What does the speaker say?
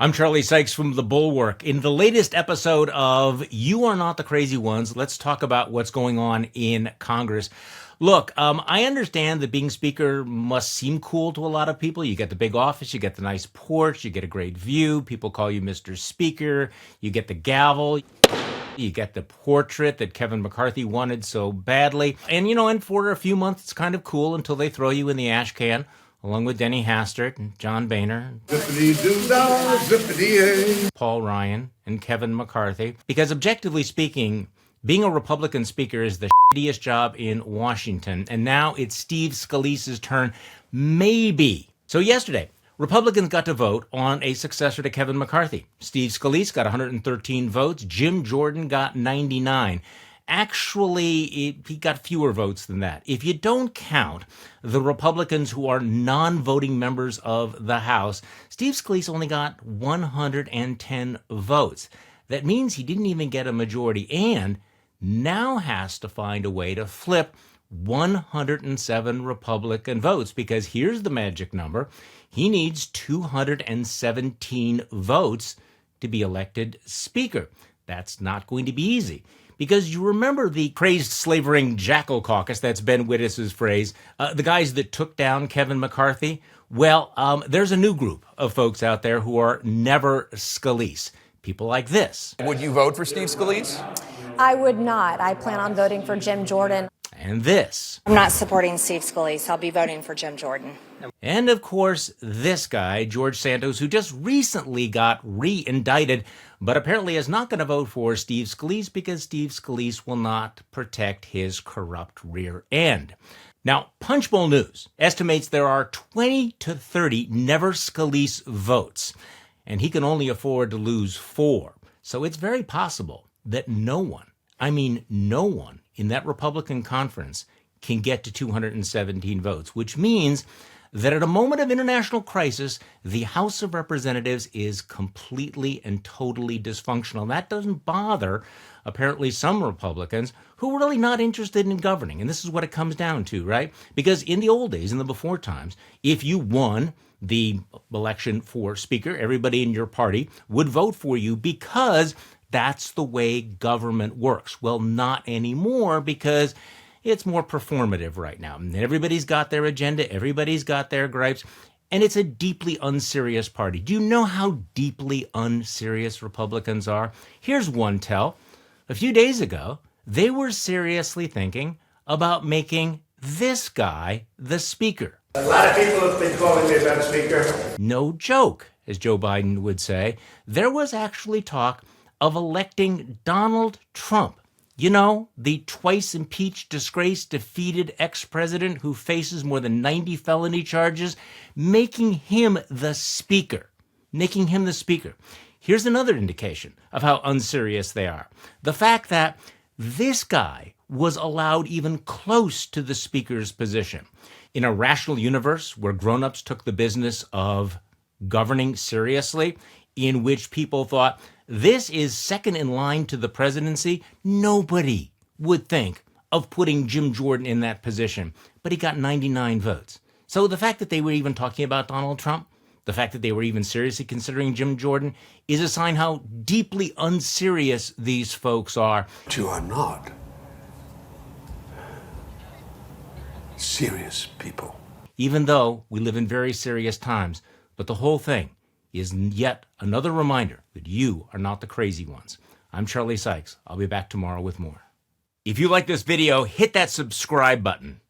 I'm Charlie Sykes from the Bulwark. In the latest episode of You Are Not the Crazy Ones, let's talk about what's going on in Congress. Look, I understand that being speaker must seem cool to a lot of people. You get the big office, you get the nice porch, you get a great view. People call you Mr. Speaker. You get the gavel. You get the portrait that Kevin McCarthy wanted so badly. And for a few months, it's kind of cool until they throw you in the ash can, along with Denny Hastert and John Boehner, Paul Ryan, and Kevin McCarthy. Because objectively speaking, being a Republican speaker is the shittiest job in Washington. And now it's Steve Scalise's turn, maybe. So yesterday, Republicans got to vote on a successor to Kevin McCarthy. Steve Scalise got 113 votes. Jim Jordan got 99. Actually, he got fewer votes than that. If you don't count the Republicans who are non-voting members of the House, Steve Scalise only got 110 votes. That means he didn't even get a majority and now has to find a way to flip 107 Republican votes, because here's the magic number. He needs 217 votes to be elected Speaker. That's not going to be easy. Because you remember the crazed slavering jackal caucus, that's Ben Wittes' phrase, the guys that took down Kevin McCarthy? Well, there's a new group of folks out there who are never Scalise. People like this. Would you vote for Steve Scalise? I would not. I plan on voting for Jim Jordan. And this. I'm not supporting Steve Scalise. I'll be voting for Jim Jordan. And of course, this guy, George Santos, who just recently got re-indicted, but apparently is not going to vote for Steve Scalise because Steve Scalise will not protect his corrupt rear end. Now, Punchbowl News estimates there are 20 to 30 never Scalise votes, and he can only afford to lose 4. So it's very possible that no one in that Republican conference can get to 217 votes, which means that at a moment of international crisis, the House of Representatives is completely and totally dysfunctional. That doesn't bother, apparently, some Republicans who are really not interested in governing. And this is what it comes down to, right? Because in the old days, in the before times, if you won the election for Speaker, everybody in your party would vote for you because that's the way government works. Well, not anymore, because it's more performative right now. And everybody's got their agenda. Everybody's got their gripes. And it's a deeply unserious party. Do you know how deeply unserious Republicans are? Here's one tell. A few days ago, they were seriously thinking about making this guy the Speaker. A lot of people have been calling me about Speaker. No joke, as Joe Biden would say. There was actually talk of electing Donald Trump. You know, the twice impeached, disgraced, defeated ex-president who faces more than 90 felony charges, making him the Speaker. Here's another indication of how unserious they are. The fact that this guy was allowed even close to the Speaker's position. In a rational universe where grown-ups took the business of governing seriously, in which people thought, this is second in line to the presidency, nobody would think of putting Jim Jordan in that position. But he got 99 votes. So the fact that they were even talking about Donald Trump, the fact that they were even seriously considering Jim Jordan, is a sign how deeply unserious these folks are. You are not serious people. Even though we live in very serious times, but the whole thing is yet another reminder that you are not the crazy ones. I'm Charlie Sykes. I'll be back tomorrow with more. If you like this video, hit that subscribe button.